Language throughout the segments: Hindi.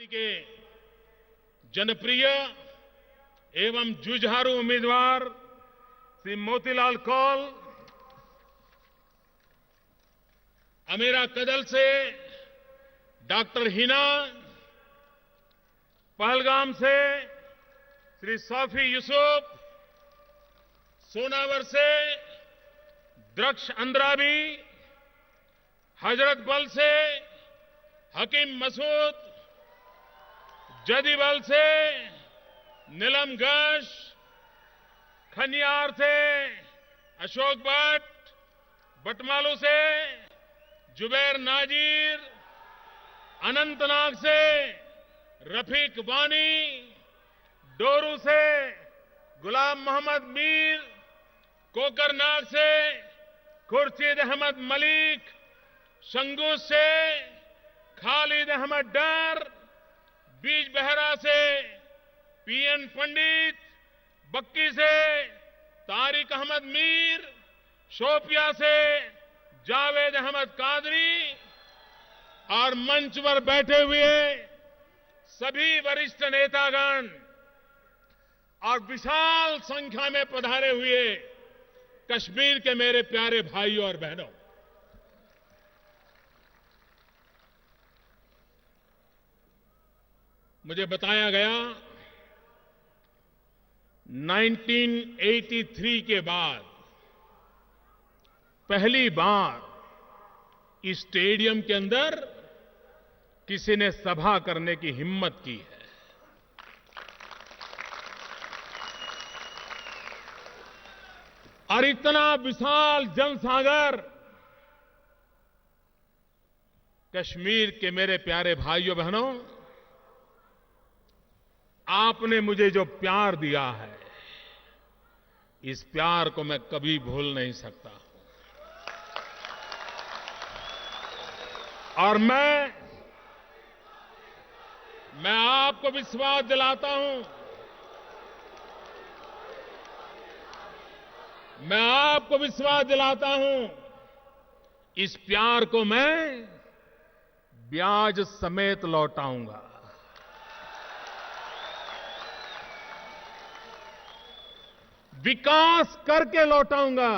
के जनप्रिय एवं जुझारू उम्मीदवार श्री मोतीलाल कौल, अमीरा कदल से डॉक्टर हिना, पहलगाम से श्री सौफी यूसुफ, सोनावर से द्रक्ष अंद्राबी, हजरत बल से हकीम मसूद, जदीबल से नीलम गश, खनियार से अशोक भट्ट, बटमालू से जुबैर नाजीर, अनंतनाग से रफीक वानी, डोरू से गुलाम मोहम्मद मीर, कोकरनाग से खुर्शीद अहमद मलिक, संगूस से खालिद अहमद डर, बीज बहरा से पीएन पंडित, बक्की से तारिक अहमद मीर, शोपिया से जावेद अहमद कादरी और मंच पर बैठे हुए सभी वरिष्ठ नेतागण और विशाल संख्या में पधारे हुए कश्मीर के मेरे प्यारे भाइयों और बहनों, मुझे बताया गया 1983 के बाद पहली बार इस स्टेडियम के अंदर किसी ने सभा करने की हिम्मत की है। और इतना विशाल जनसागर कश्मीर के मेरे प्यारे भाइयों बहनों, आपने मुझे जो प्यार दिया है, इस प्यार को मैं कभी भूल नहीं सकता। और मैं आपको विश्वास दिलाता हूं, मैं आपको विश्वास दिलाता हूं, इस प्यार को मैं ब्याज समेत लौटाऊंगा। विकास करके लौटाऊंगा।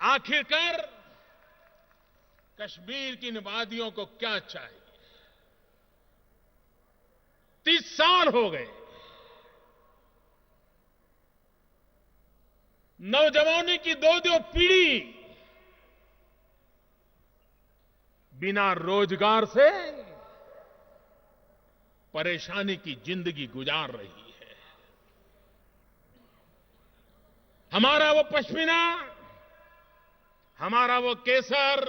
आखिरकार कश्मीर की इन वादियों को क्या चाहिए? 30 साल हो गए। नौजवानों की दो पीढ़ी बिना रोजगार से परेशानी की जिंदगी गुजार रही है। हमारा वो पश्मीना, हमारा वो केसर,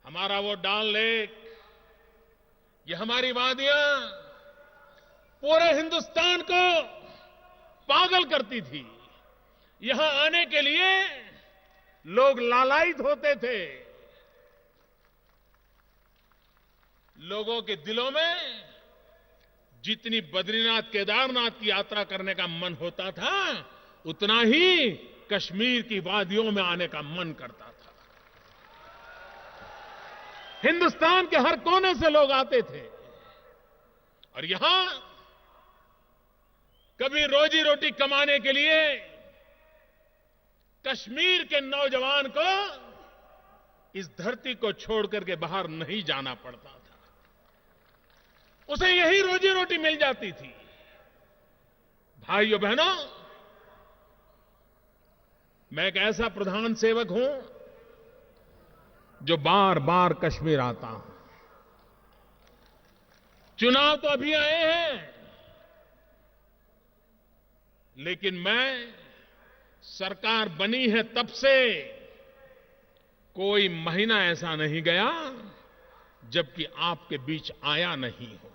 हमारा वो डाल लेक, ये हमारी वादियां पूरे हिंदुस्तान को पागल करती थी। यहां आने के लिए लोग लालायित होते थे। लोगों के दिलों में जितनी बद्रीनाथ केदारनाथ की यात्रा करने का मन होता था, उतना ही कश्मीर की वादियों में आने का मन करता था। हिंदुस्तान के हर कोने से लोग आते थे और यहां कभी रोजी रोटी कमाने के लिए कश्मीर के नौजवान को इस धरती को छोड़ करके बाहर नहीं जाना पड़ता था। उसे यही रोजी रोटी मिल जाती थी। भाइयों बहनों, मैं एक ऐसा प्रधान सेवक हूं जो बार बार कश्मीर आता हूं। चुनाव तो अभी आए हैं, लेकिन मैं सरकार बनी है तब से कोई महीना ऐसा नहीं गया जबकि आपके बीच आया नहीं हो।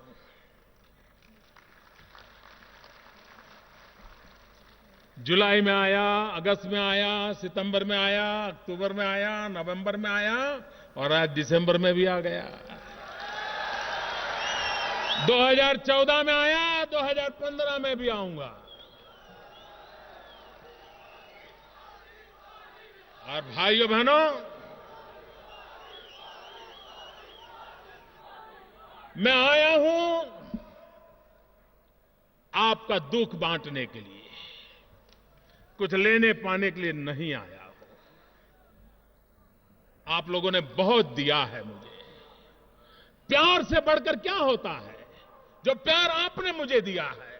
जुलाई में आया, अगस्त में आया, सितंबर में आया, अक्टूबर में आया, नवंबर में आया और आज दिसंबर में भी आ गया। 2014 में आया, 2015 में भी आऊंगा। और भाइयों बहनों, मैं आया हूं आपका दुख बांटने के लिए, कुछ लेने पाने के लिए नहीं आया हूं। आप लोगों ने बहुत दिया है मुझे। प्यार से बढ़कर क्या होता है? जो प्यार आपने मुझे दिया है,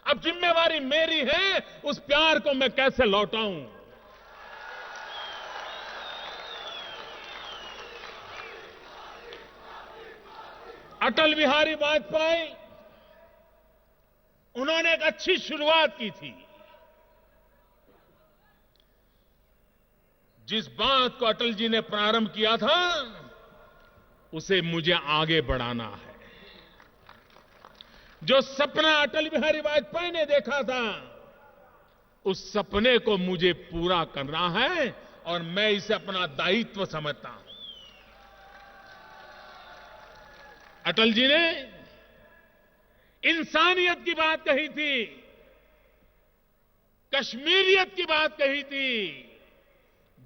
अब जिम्मेवारी मेरी है उस प्यार को मैं कैसे लौटाऊं। अटल बिहारी वाजपेयी, उन्होंने एक अच्छी शुरुआत की थी। जिस बात को अटल जी ने प्रारंभ किया था, उसे मुझे आगे बढ़ाना है। जो सपना अटल बिहारी वाजपेयी ने देखा था, उस सपने को मुझे पूरा करना है और मैं इसे अपना दायित्व समझता हूं। अटल जी ने इंसानियत की बात कही थी, कश्मीरियत की बात कही थी,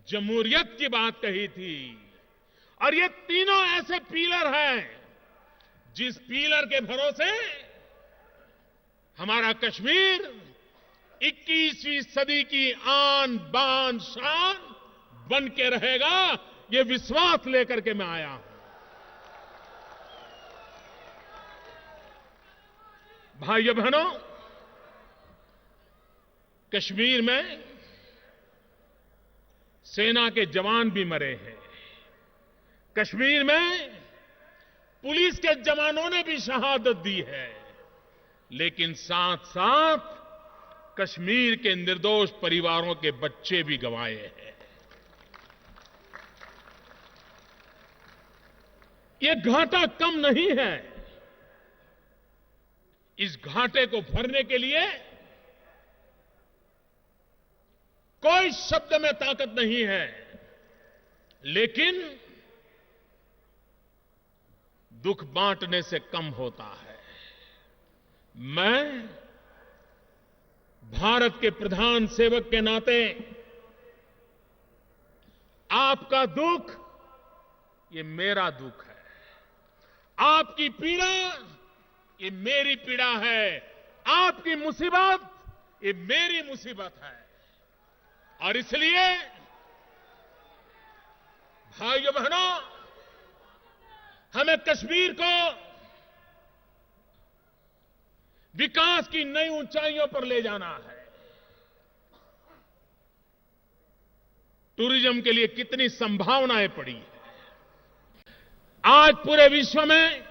जमहूरियत की बात कही थी। और ये तीनों ऐसे पीलर हैं जिस पीलर के भरोसे हमारा कश्मीर 21वीं सदी की आन बान शान बन के रहेगा, ये विश्वास लेकर के मैं आया हूं। भाइयों बहनों, कश्मीर में सेना के जवान भी मरे हैं। कश्मीर में पुलिस के जवानों ने भी शहादत दी है, लेकिन साथ साथ कश्मीर के निर्दोष परिवारों के बच्चे भी गंवाए हैं। ये घाटा कम नहीं है। इस घाटे को भरने के लिए कोई शब्द में ताकत नहीं है, लेकिन दुख बांटने से कम होता है। मैं भारत के प्रधान सेवक के नाते आपका दुख ये मेरा दुख है, आपकी पीड़ा ये मेरी पीड़ा है, आपकी मुसीबत ये मेरी मुसीबत है। और इसलिए भाइयों बहनों, हमें कश्मीर को विकास की नई ऊंचाइयों पर ले जाना है। टूरिज्म के लिए कितनी संभावनाएं पड़ी है। आज पूरे विश्व में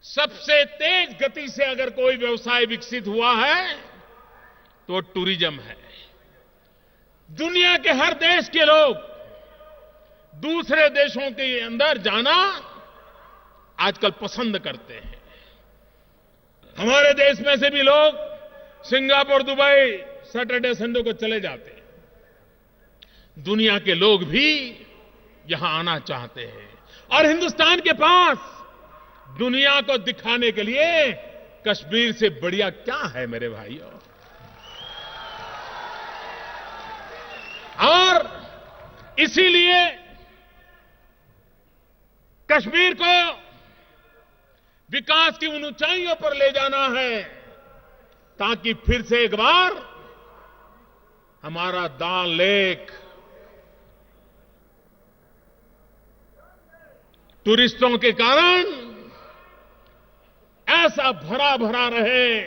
सबसे तेज गति से अगर कोई व्यवसाय विकसित हुआ है तो टूरिज्म है। दुनिया के हर देश के लोग दूसरे देशों के अंदर जाना आजकल पसंद करते हैं। हमारे देश में से भी लोग सिंगापुर, दुबई सैटरडे संडे को चले जाते हैं। दुनिया के लोग भी यहां आना चाहते हैं और हिंदुस्तान के पास दुनिया को दिखाने के लिए कश्मीर से बढ़िया क्या है मेरे भाइयों। और इसीलिए कश्मीर को विकास की उन ऊंचाइयों पर ले जाना है, ताकि फिर से एक बार हमारा दाल लेक टूरिस्टों के कारण ऐसा भरा भरा रहे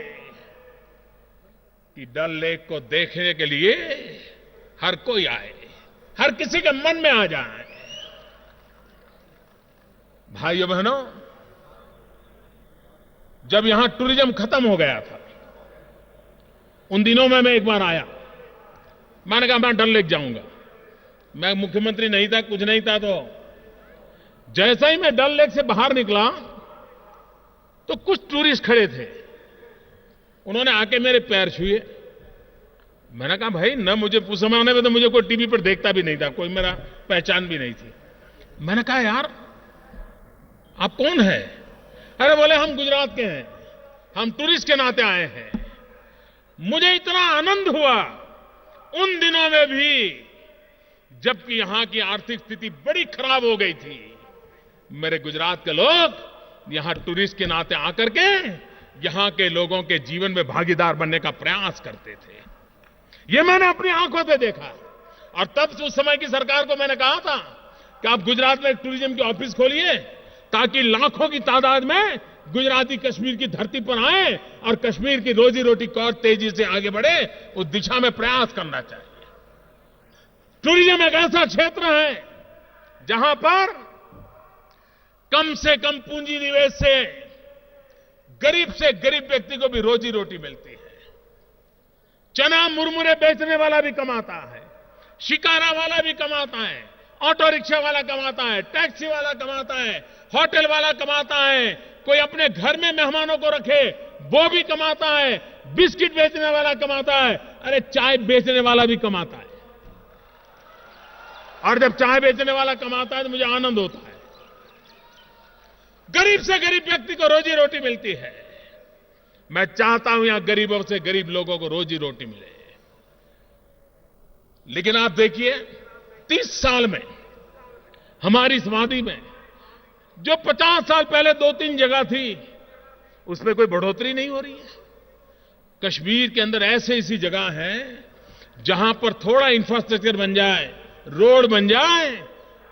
कि डल लेक को देखने के लिए हर कोई आए, हर किसी के मन में आ जाए। भाइयों बहनों, जब यहां टूरिज्म खत्म हो गया था, उन दिनों में मैं एक बार आया। मैंने कहा मैं डल लेक जाऊंगा। मैं मुख्यमंत्री नहीं था, कुछ नहीं था। तो जैसा ही मैं डल लेक से बाहर निकला तो कुछ टूरिस्ट खड़े थे। उन्होंने आके मेरे पैर छुए। मैंने कहा भाई, न मुझे उस जमाने में तो मुझे कोई टीवी पर देखता भी नहीं था, कोई मेरा पहचान भी नहीं थी। मैंने कहा यार आप कौन है? अरे बोले हम गुजरात के हैं, हम टूरिस्ट के नाते आए हैं। मुझे इतना आनंद हुआ उन दिनों में भी, जबकि यहां की आर्थिक स्थिति बड़ी खराब हो गई थी। मेरे गुजरात के लोग यहां टूरिस्ट के नाते आकर के यहां के लोगों के जीवन में भागीदार बनने का प्रयास करते थे। ये मैंने अपनी आंखों से देखा। और तब उस समय की सरकार को मैंने कहा था कि आप गुजरात में एक टूरिज्म की ऑफिस खोलिए ताकि लाखों की तादाद में गुजराती कश्मीर की धरती पर आए और कश्मीर की रोजी रोटी को और तेजी से आगे बढ़े, उस दिशा में प्रयास करना चाहिए। टूरिज्म एक ऐसा क्षेत्र है जहां पर कम से कम पूंजी निवेश से गरीब व्यक्ति को भी रोजी रोटी मिलती है। चना मुरमुरे बेचने वाला भी कमाता है, शिकारा वाला भी कमाता है, ऑटो रिक्शा वाला कमाता है, टैक्सी वाला कमाता है, होटल वाला कमाता है, कोई अपने घर में मेहमानों को रखे वो भी कमाता है, बिस्किट बेचने वाला कमाता है, अरे चाय बेचने वाला भी कमाता है। और जब चाय बेचने वाला कमाता है तो मुझे आनंद होता है। गरीब से गरीब व्यक्ति को रोजी रोटी मिलती है। मैं चाहता हूं यहां गरीबों से गरीब लोगों को रोजी रोटी मिले। लेकिन आप देखिए 30 साल में हमारी समाधि में जो 50 साल पहले 2-3 जगह थी उसमें कोई बढ़ोतरी नहीं हो रही है। कश्मीर के अंदर ऐसी जगह है जहां पर थोड़ा इंफ्रास्ट्रक्चर बन जाए, रोड बन जाए,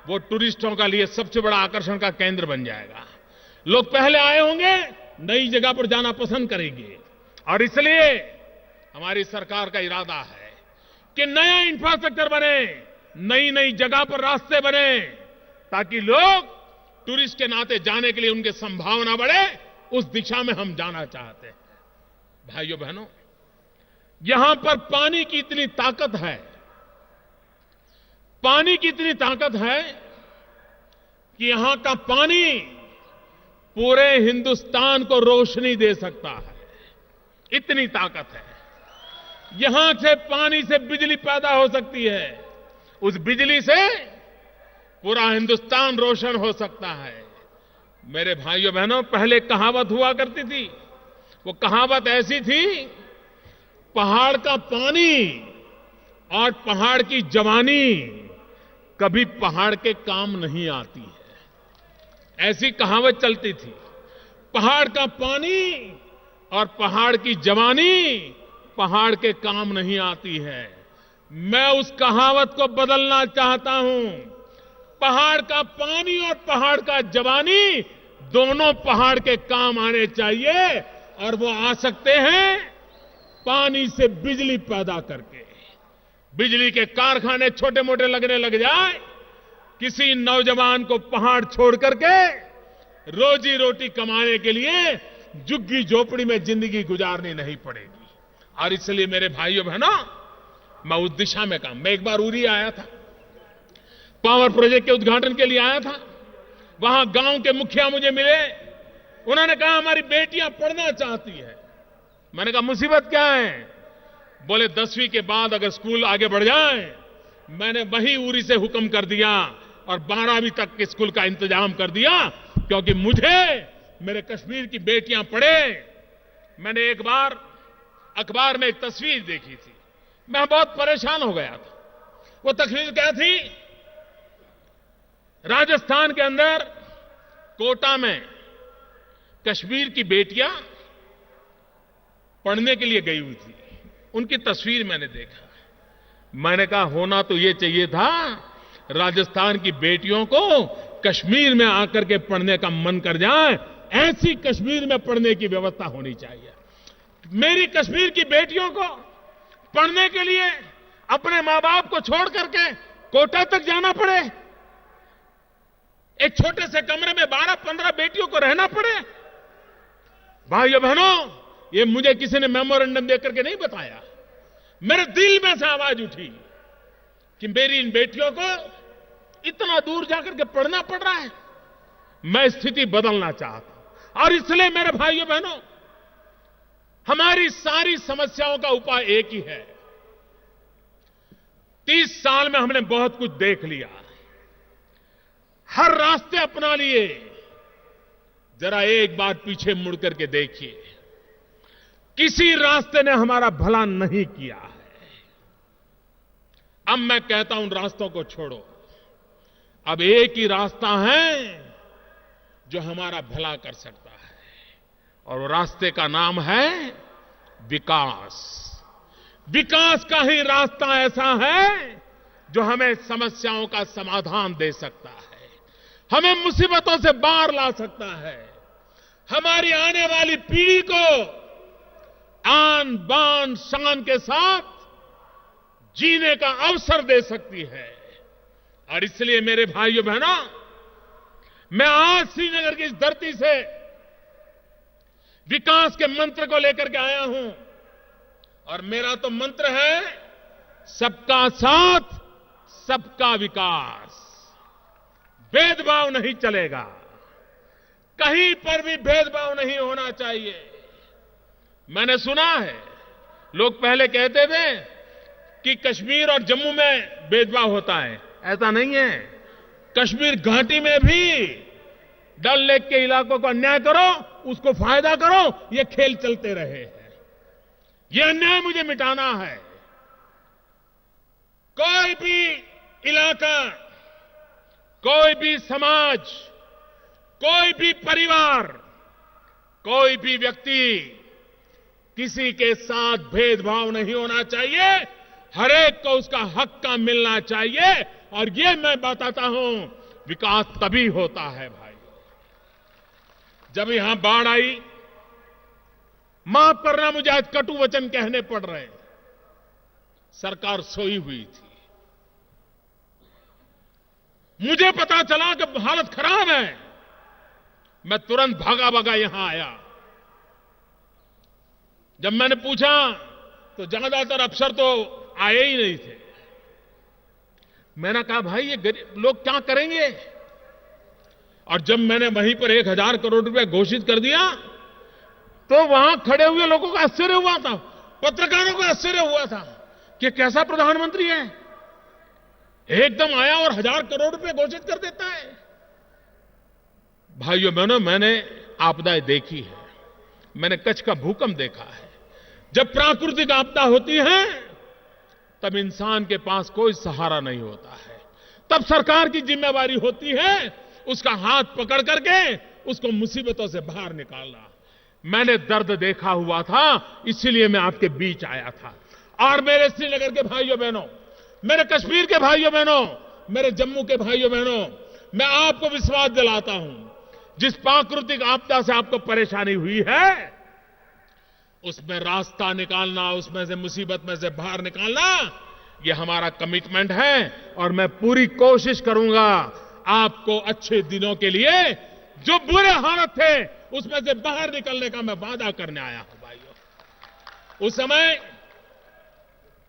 वो टूरिस्टों का लिए सबसे बड़ा आकर्षण का केंद्र बन जाएगा। लोग पहले आए होंगे, नई जगह पर जाना पसंद करेंगे। और इसलिए हमारी सरकार का इरादा है कि नया इंफ्रास्ट्रक्चर बने, नई जगह पर रास्ते बने, ताकि लोग टूरिस्ट के नाते जाने के लिए उनकी संभावना बढ़े। उस दिशा में हम जाना चाहते हैं। भाइयों बहनों, यहां पर पानी की इतनी ताकत है, पानी की इतनी ताकत है कि यहां का पानी पूरे हिंदुस्तान को रोशनी दे सकता है। इतनी ताकत है। यहां से पानी से बिजली पैदा हो सकती है। उस बिजली से पूरा हिंदुस्तान रोशन हो सकता है। मेरे भाइयों बहनों, पहले कहावत हुआ करती थी। वो कहावत ऐसी थी, पहाड़ का पानी और पहाड़ की जवानी कभी पहाड़ के काम नहीं आती है। ऐसी कहावत चलती थी। पहाड़ का पानी और पहाड़ की जवानी पहाड़ के काम नहीं आती है। मैं उस कहावत को बदलना चाहता हूं। पहाड़ का पानी और पहाड़ का जवानी दोनों पहाड़ के काम आने चाहिए, और वो आ सकते हैं पानी से बिजली पैदा करके। बिजली के कारखाने छोटे मोटे लगने लग जाए, किसी नौजवान को पहाड़ छोड़ करके रोजी रोटी कमाने के लिए झुग्गी झोपड़ी में जिंदगी गुजारनी नहीं पड़ेगी। और इसलिए मेरे भाइयों बहनों, मैं उस दिशा में काम। मैं एक बार उरी आया था, पावर प्रोजेक्ट के उद्घाटन के लिए आया था। वहां गांव के मुखिया मुझे मिले। उन्होंने कहा हमारी बेटियां पढ़ना चाहती है। मैंने कहा मुसीबत क्या है? बोले 10वीं के बाद अगर स्कूल आगे बढ़ जाए। मैंने वही उरी से हुक्म कर दिया और 12वीं तक के स्कूल का इंतजाम कर दिया, क्योंकि मुझे मेरे कश्मीर की बेटियां पढ़े। मैंने एक बार अखबार में एक तस्वीर देखी थी, मैं बहुत परेशान हो गया था। वो तस्वीर क्या थी? राजस्थान के अंदर कोटा में कश्मीर की बेटियां पढ़ने के लिए गई हुई थी। उनकी तस्वीर मैंने देखा। मैंने कहा होना तो ये चाहिए था, राजस्थान की बेटियों को कश्मीर में आकर के पढ़ने का मन कर जाए। ऐसी कश्मीर में पढ़ने की व्यवस्था होनी चाहिए। मेरी कश्मीर की बेटियों को पढ़ने के लिए अपने मां बाप को छोड़ करके कोटा तक जाना पड़े, एक छोटे से कमरे में 12-15 बेटियों को रहना पड़े। भाइयों बहनों, ये मुझे किसी ने मेमोरेंडम देकर के नहीं बताया। मेरे दिल में से आवाज उठी कि मेरी इन बेटियों को इतना दूर जाकर के पढ़ना पड़ रहा है। मैं स्थिति बदलना चाहता हूं। और इसलिए मेरे भाइयों बहनों, हमारी सारी समस्याओं का उपाय एक ही है। 30 साल में हमने बहुत कुछ देख लिया, हर रास्ते अपना लिए। जरा एक बार पीछे मुड़ करके देखिए, किसी रास्ते ने हमारा भला नहीं किया है। अब मैं कहता हूं, उन रास्तों को छोड़ो। अब एक ही रास्ता है जो हमारा भला कर सकता है, और वो रास्ते का नाम है विकास। विकास का ही रास्ता ऐसा है जो हमें समस्याओं का समाधान दे सकता है, हमें मुसीबतों से बाहर ला सकता है, हमारी आने वाली पीढ़ी को आन बान शान के साथ जीने का अवसर दे सकती है। और इसलिए मेरे भाइयों बहनों, मैं आज श्रीनगर की इस धरती से विकास के मंत्र को लेकर के आया हूं, और मेरा तो मंत्र है सबका साथ सबका विकास। भेदभाव नहीं चलेगा, कहीं पर भी भेदभाव नहीं होना चाहिए। मैंने सुना है लोग पहले कहते थे कि कश्मीर और जम्मू में भेदभाव होता है, ऐसा नहीं है। कश्मीर घाटी में भी डल लेक के इलाकों को अन्याय करो, उसको फायदा करो, ये खेल चलते रहे हैं। ये अन्याय मुझे मिटाना है। कोई भी इलाका, कोई भी समाज, कोई भी परिवार, कोई भी व्यक्ति, किसी के साथ भेदभाव नहीं होना चाहिए। हर एक को उसका हक का मिलना चाहिए। और ये मैं बताता हूं, विकास तभी होता है भाई। जब यहां बाढ़ आई, माफ करना मुझे आज कटु वचन कहने पड़ रहे हैं, सरकार सोई हुई थी। मुझे पता चला कि हालत खराब है, मैं तुरंत भागा भागा यहां आया। जब मैंने पूछा तो ज्यादातर अफसर तो आए ही नहीं थे। मैंने कहा भाई ये गरीब लोग क्या करेंगे? और जब मैंने वहीं पर 1000 करोड़ रुपए घोषित कर दिया तो वहां खड़े हुए लोगों को आश्चर्य हुआ था, पत्रकारों को आश्चर्य हुआ था कि कैसा प्रधानमंत्री है, एकदम आया और 1000 करोड़ रुपए घोषित कर देता है। भाइयों बहनों, मैंने आपदाएं देखी है, मैंने कच्छ का भूकंप देखा है। जब प्राकृतिक आपदा होती है तब इंसान के पास कोई सहारा नहीं होता है, तब सरकार की जिम्मेवारी होती है उसका हाथ पकड़ करके उसको मुसीबतों से बाहर निकालना। मैंने दर्द देखा हुआ था, इसीलिए मैं आपके बीच आया था। और मेरे श्रीनगर के भाइयों बहनों, मेरे कश्मीर के भाइयों बहनों, मेरे जम्मू के भाइयों बहनों, मैं आपको विश्वास दिलाता हूं, जिस प्राकृतिक आपदा से आपको परेशानी हुई है उसमें रास्ता निकालना, उसमें से मुसीबत में से बाहर निकालना, ये हमारा कमिटमेंट है। और मैं पूरी कोशिश करूंगा आपको अच्छे दिनों के लिए, जो बुरे हालत थे उसमें से बाहर निकलने का मैं वादा करने आया हूं भाइयों। उस समय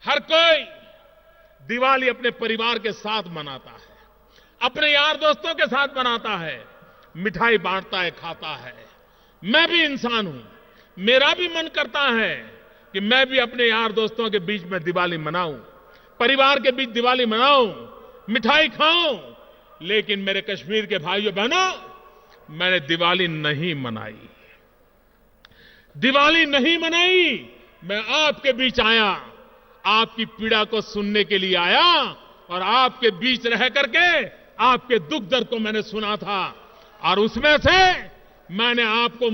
हर कोई दिवाली अपने परिवार के साथ मनाता है, अपने यार दोस्तों के साथ मनाता है, मिठाई बांटता है, खाता है। मैं भी इंसान हूं, मेरा भी मन करता है कि मैं भी अपने यार दोस्तों के बीच में दिवाली मनाऊं, परिवार के बीच दिवाली मनाऊं, मिठाई खाऊं। लेकिन मेरे कश्मीर के भाइयों बहनों, मैंने दिवाली नहीं मनाई, दिवाली नहीं मनाई। मैं आपके बीच आया, आपकी पीड़ा को सुनने के लिए आया, और आपके बीच रह करके आपके दुख दर्द को मैंने सुना था। और उसमें से मैंने आपको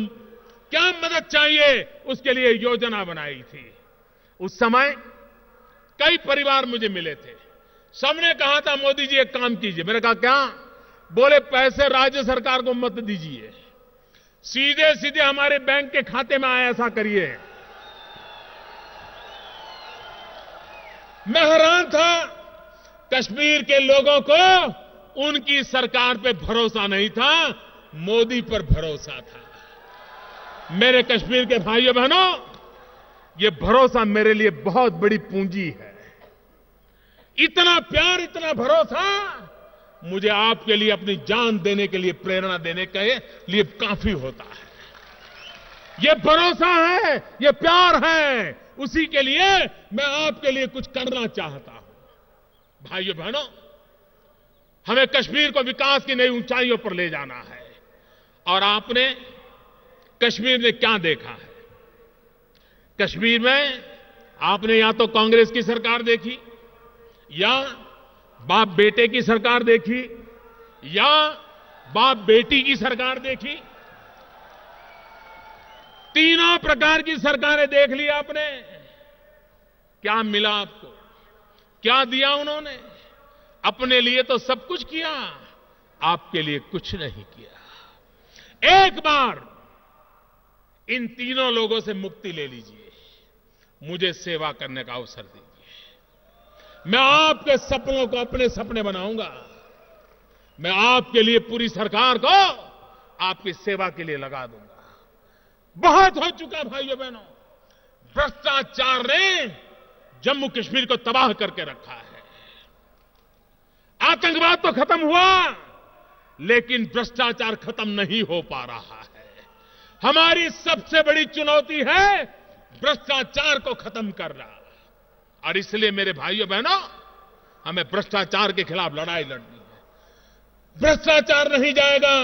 क्या मदद चाहिए उसके लिए योजना बनाई थी। उस समय कई परिवार मुझे मिले थे, सबने कहा था मोदी जी एक काम कीजिए। मैंने कहा क्या? बोले पैसे राज्य सरकार को मत दीजिए, सीधे सीधे हमारे बैंक के खाते में आए, ऐसा करिए। मैं हैरान था, कश्मीर के लोगों को उनकी सरकार पे भरोसा नहीं था, मोदी पर भरोसा था। मेरे कश्मीर के भाइयों बहनों, ये भरोसा मेरे लिए बहुत बड़ी पूंजी है। इतना प्यार, इतना भरोसा मुझे आपके लिए अपनी जान देने के लिए, प्रेरणा देने के लिए काफी होता है। ये भरोसा है, ये प्यार है, उसी के लिए मैं आपके लिए कुछ करना चाहता हूं। भाइयों बहनों, हमें कश्मीर को विकास की नई ऊंचाइयों पर ले जाना है। और आपने कश्मीर में क्या देखा है? कश्मीर में आपने या तो कांग्रेस की सरकार देखी, या बाप बेटे की सरकार देखी, या बाप बेटी की सरकार देखी, तीनों प्रकार की सरकारें देख ली आपने। क्या मिला आपको? क्या दिया उन्होंने? अपने लिए तो सब कुछ किया, आपके लिए कुछ नहीं किया। एक बार इन तीनों लोगों से मुक्ति ले लीजिए, मुझे सेवा करने का अवसर दीजिए। मैं आपके सपनों को अपने सपने बनाऊंगा। मैं आपके लिए पूरी सरकार को आपकी सेवा के लिए लगा दूंगा। बहुत हो चुका भाइयों बहनों, भ्रष्टाचार ने जम्मू कश्मीर को तबाह करके रखा है। आतंकवाद तो खत्म हुआ, लेकिन भ्रष्टाचार खत्म नहीं हो पा रहा है। हमारी सबसे बड़ी चुनौती है भ्रष्टाचार को खत्म करना। और इसलिए मेरे भाइयों बहनों, हमें भ्रष्टाचार के खिलाफ लड़ाई लड़नी है। भ्रष्टाचार नहीं जाएगा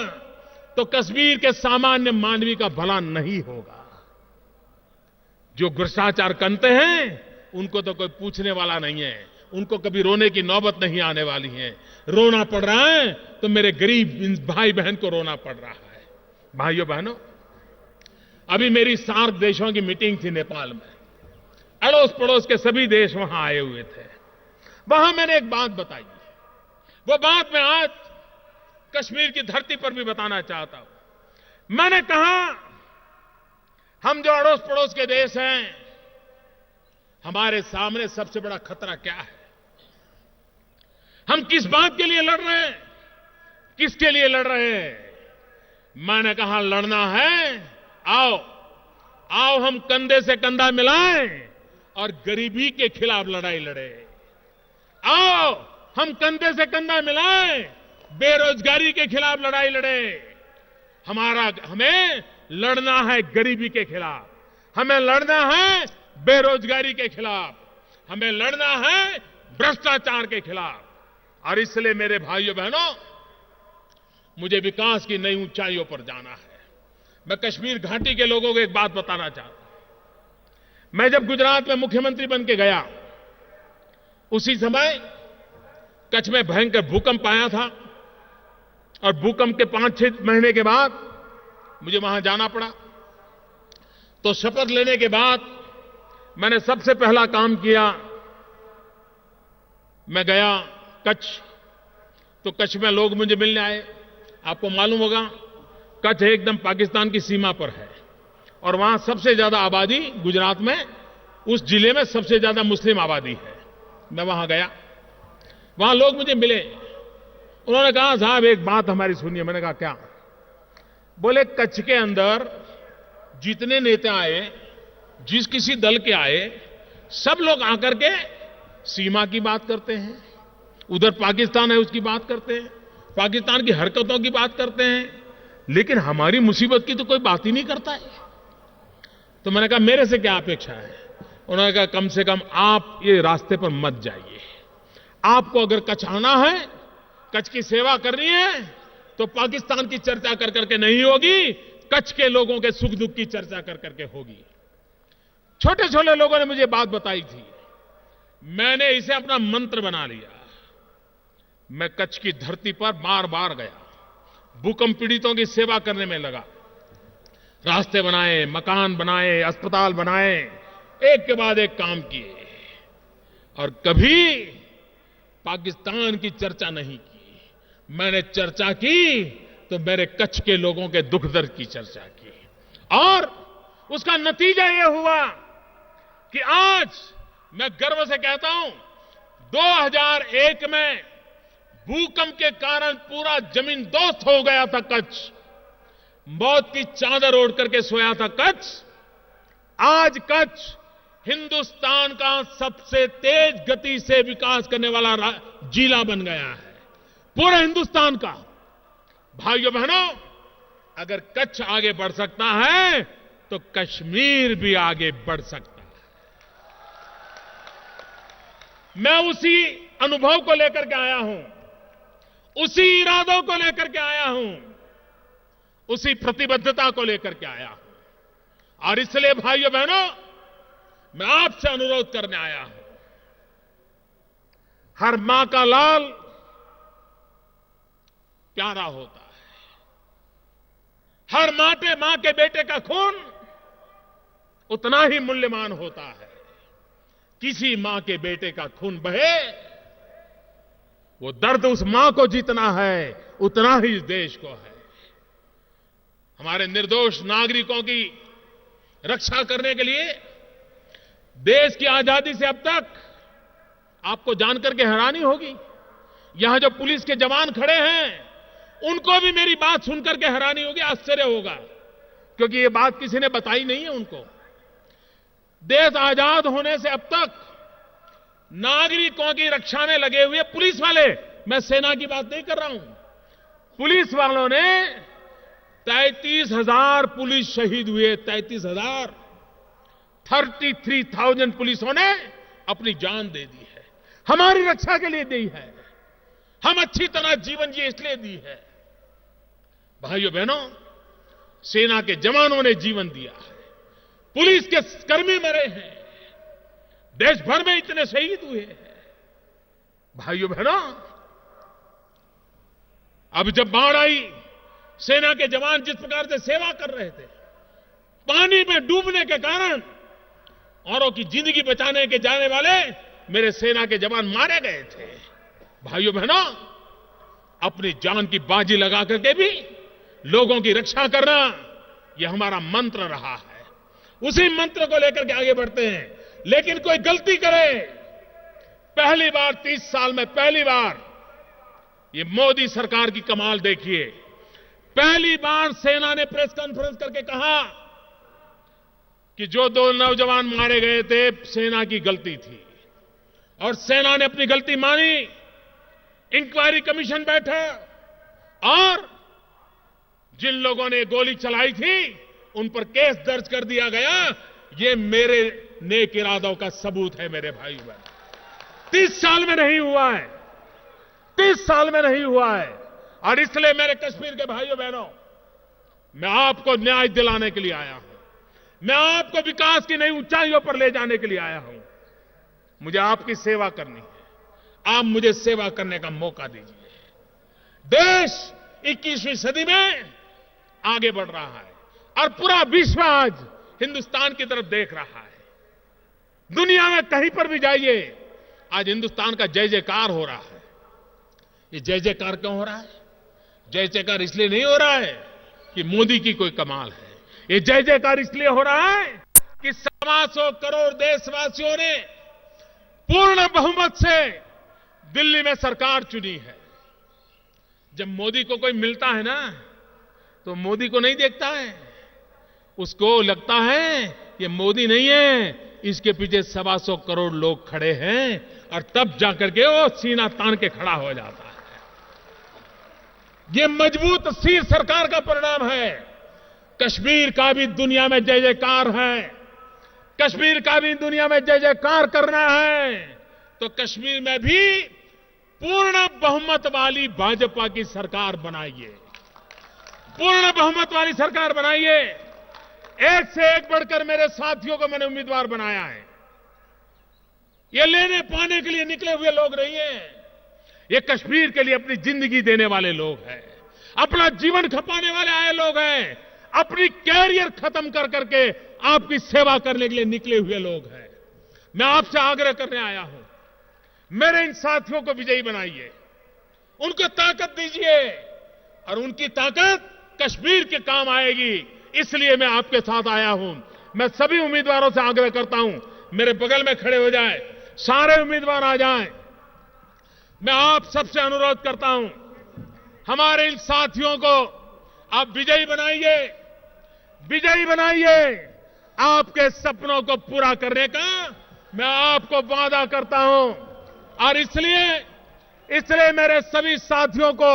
तो कश्मीर के सामान्य मानवी का भला नहीं होगा। जो भ्रष्टाचार करते हैं उनको तो कोई पूछने वाला नहीं है, उनको कभी रोने की नौबत नहीं आने वाली है। रोना पड़ रहा है तो मेरे गरीब भाई बहन को रोना पड़ रहा है। भाइयों बहनों, अभी मेरी सार्क देशों की मीटिंग थी नेपाल में। अड़ोस पड़ोस के सभी देश वहां आए हुए थे। वहां मैंने एक बात बताई, वो बात मैं आज कश्मीर की धरती पर भी बताना चाहता हूं। मैंने कहा, हम जो अड़ोस पड़ोस के देश हैं, हमारे सामने सबसे बड़ा खतरा क्या है? हम किस बात के लिए लड़ रहे हैं? किसके लिए लड़ रहे हैं? मैंने कहा, लड़ना है, आओ आओ हम कंधे से कंधा मिलाएं और गरीबी के खिलाफ लड़ाई लड़े। आओ हम कंधे से कंधा मिलाएं, बेरोजगारी के खिलाफ लड़ाई लड़े। हमें लड़ना है गरीबी के खिलाफ, हमें लड़ना है बेरोजगारी के खिलाफ, हमें लड़ना है भ्रष्टाचार के खिलाफ। और इसलिए मेरे भाइयों बहनों, मुझे विकास की नई ऊंचाइयों पर जाना है। मैं कश्मीर घाटी के लोगों को एक बात बताना चाहता हूं। मैं जब गुजरात में मुख्यमंत्री बन के गया, उसी समय कच्छ में भयंकर भूकंप आया था और भूकंप के 5-6 महीने के बाद मुझे वहां जाना पड़ा। तो शपथ लेने के बाद मैंने सबसे पहला काम किया, मैं गया कच्छ। तो कच्छ में लोग मुझे मिलने आए। आपको मालूम होगा, कच्छ एकदम पाकिस्तान की सीमा पर है और वहां सबसे ज्यादा आबादी, गुजरात में उस जिले में सबसे ज्यादा मुस्लिम आबादी है। मैं वहां गया, वहां लोग मुझे मिले। उन्होंने कहा, साहब एक बात हमारी सुनिए। मैंने कहा, क्या? बोले, कच्छ के अंदर जितने नेता आए, जिस किसी दल के आए, सब लोग आकर के सीमा की बात करते हैं, उधर पाकिस्तान है उसकी बात करते हैं, पाकिस्तान की हरकतों की बात करते हैं, लेकिन हमारी मुसीबत की तो कोई बात ही नहीं करता है। तो मैंने कहा, मेरे से क्या अपेक्षा है? उन्होंने कहा, कम से कम आप ये रास्ते पर मत जाइए। आपको अगर कच्छ आना है, कच्छ की सेवा करनी है, तो पाकिस्तान की चर्चा कर करके नहीं होगी, कच्छ के लोगों के सुख दुख की चर्चा कर करके होगी। छोटे छोटे लोगों ने मुझे बात बताई थी, मैंने इसे अपना मंत्र बना लिया। मैं कच्छ की धरती पर बार बार गया, भूकंप पीड़ितों की सेवा करने में लगा। रास्ते बनाए, मकान बनाए, अस्पताल बनाए, एक के बाद एक काम किए और कभी पाकिस्तान की चर्चा नहीं की। मैंने चर्चा की तो मेरे कच्छ के लोगों के दुख दर्द की चर्चा की और उसका नतीजा यह हुआ कि आज मैं गर्व से कहता हूं, 2001 में भूकंप के कारण पूरा जमीन दोस्त हो गया था कच्छ, मौत की चादर ओढ़ करके सोया था कच्छ। आज कच्छ हिंदुस्तान का सबसे तेज गति से विकास करने वाला जिला बन गया है, पूरे हिंदुस्तान का। भाइयों बहनों, अगर कच्छ आगे बढ़ सकता है तो कश्मीर भी आगे बढ़ सकता है। मैं उसी अनुभव को लेकर के आया हूं, उसी इरादों को लेकर के आया हूं, उसी प्रतिबद्धता को लेकर के आया हूं। और इसलिए भाइयों बहनों, मैं आपसे अनुरोध करने आया हूं, हर मां का लाल प्यारा होता है, हर मां के बेटे का खून उतना ही मूल्यवान होता है। किसी मां के बेटे का खून बहे, वो दर्द उस मां को जितना है उतना ही इस देश को है। हमारे निर्दोष नागरिकों की रक्षा करने के लिए देश की आजादी से अब तक आपको जानकर के हैरानी होगी, यहां जो पुलिस के जवान खड़े हैं उनको भी मेरी बात सुनकर के हैरानी होगी, आश्चर्य होगा, क्योंकि ये बात किसी ने बताई नहीं है उनको। देश आजाद होने से अब तक नागरिकों की रक्षा में लगे हुए पुलिस वाले, मैं सेना की बात नहीं कर रहा हूं, पुलिस वालों ने 33,000 पुलिस शहीद हुए, 33,000, 33,000 पुलिसों ने अपनी जान दे दी है, हमारी रक्षा के लिए दी है। हम अच्छी तरह जीवन जिए इसलिए दी है। भाइयों बहनों, सेना के जवानों ने जीवन दिया है, पुलिस के कर्मी मरे हैं, देश भर में इतने शहीद हुए हैं। भाइयों बहनों, अब जब बाढ़ आई, सेना के जवान जिस प्रकार से सेवा कर रहे थे, पानी में डूबने के कारण औरों की जिंदगी बचाने के जाने वाले मेरे सेना के जवान मारे गए थे। भाइयों बहनों, अपनी जान की बाजी लगा करके भी लोगों की रक्षा करना, यह हमारा मंत्र रहा है। उसी मंत्र को लेकर के आगे बढ़ते हैं। लेकिन कोई गलती करे, पहली बार 30 साल में पहली बार, ये मोदी सरकार की कमाल देखिए, पहली बार सेना ने प्रेस कॉन्फ्रेंस करके कहा कि जो 2 नौजवान मारे गए थे सेना की गलती थी, और सेना ने अपनी गलती मानी। इंक्वायरी कमीशन बैठा और जिन लोगों ने गोली चलाई थी उन पर केस दर्ज कर दिया गया। ये मेरे नेक इरादों का सबूत है मेरे भाई बहन। 30 साल में नहीं हुआ है, 30 साल में नहीं हुआ है। और इसलिए मेरे कश्मीर के भाइयों बहनों, मैं आपको न्याय दिलाने के लिए आया हूं, मैं आपको विकास की नई ऊंचाइयों पर ले जाने के लिए आया हूं। मुझे आपकी सेवा करनी है, आप मुझे सेवा करने का मौका दीजिए। देश 21वीं सदी में आगे बढ़ रहा है और पूरा विश्व आज हिंदुस्तान की तरफ देख रहा है। दुनिया में कहीं पर भी जाइए, आज हिंदुस्तान का जय जयकार हो रहा है। ये जय जयकार क्यों हो रहा है? जय जयकार इसलिए नहीं हो रहा है कि मोदी की कोई कमाल है, ये जय जयकार इसलिए हो रहा है कि 125 करोड़ देशवासियों ने पूर्ण बहुमत से दिल्ली में सरकार चुनी है। जब मोदी को कोई मिलता है ना, तो मोदी को नहीं देखता है, उसको लगता है ये मोदी नहीं है, इसके पीछे 125 करोड़ लोग खड़े हैं, और तब जाकर के वो सीना तान के खड़ा हो जाता है। ये मजबूत सी सरकार का परिणाम है। कश्मीर का भी दुनिया में जय जयकार है, कश्मीर का भी दुनिया में जय जयकार करना है, तो कश्मीर में भी पूर्ण बहुमत वाली भाजपा की सरकार बनाइए, पूर्ण बहुमत वाली सरकार बनाइए। एक से एक बढ़कर मेरे साथियों को मैंने उम्मीदवार बनाया है। ये लेने पाने के लिए निकले हुए लोग नहीं हैं, ये कश्मीर के लिए अपनी जिंदगी देने वाले लोग हैं, अपना जीवन खपाने वाले आए लोग हैं, अपनी कैरियर खत्म कर करके आपकी सेवा करने के लिए निकले हुए लोग हैं। मैं आपसे आग्रह करने आया हूं, मेरे इन साथियों को विजयी बनाइए, उनको ताकत दीजिए, और उनकी ताकत कश्मीर के काम आएगी। इसलिए मैं आपके साथ आया हूं। मैं सभी उम्मीदवारों से आग्रह करता हूं, मेरे बगल में खड़े हो जाएं, सारे उम्मीदवार आ जाएं। मैं आप सबसे अनुरोध करता हूं, हमारे इन साथियों को आप विजयी बनाइए, विजयी बनाइए। आपके सपनों को पूरा करने का मैं आपको वादा करता हूं, और इसलिए मेरे सभी साथियों को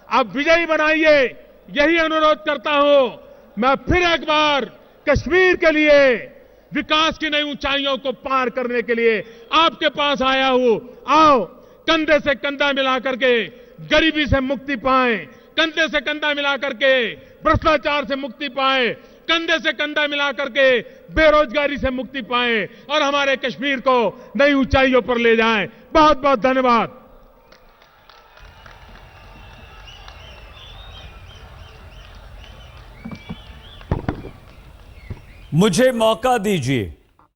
आप विजयी बनाइए, यही अनुरोध करता हूं। मैं फिर एक बार कश्मीर के लिए विकास की नई ऊंचाइयों को पार करने के लिए आपके पास आया हूं। आओ, कंधे से कंधा मिला करके गरीबी से मुक्ति पाएं, कंधे से कंधा मिला करके भ्रष्टाचार से मुक्ति पाएं, कंधे से कंधा मिला करके बेरोजगारी से मुक्ति पाएं, और हमारे कश्मीर को नई ऊंचाइयों पर ले जाएं। बहुत बहुत धन्यवाद। मुझे मौका दीजिए,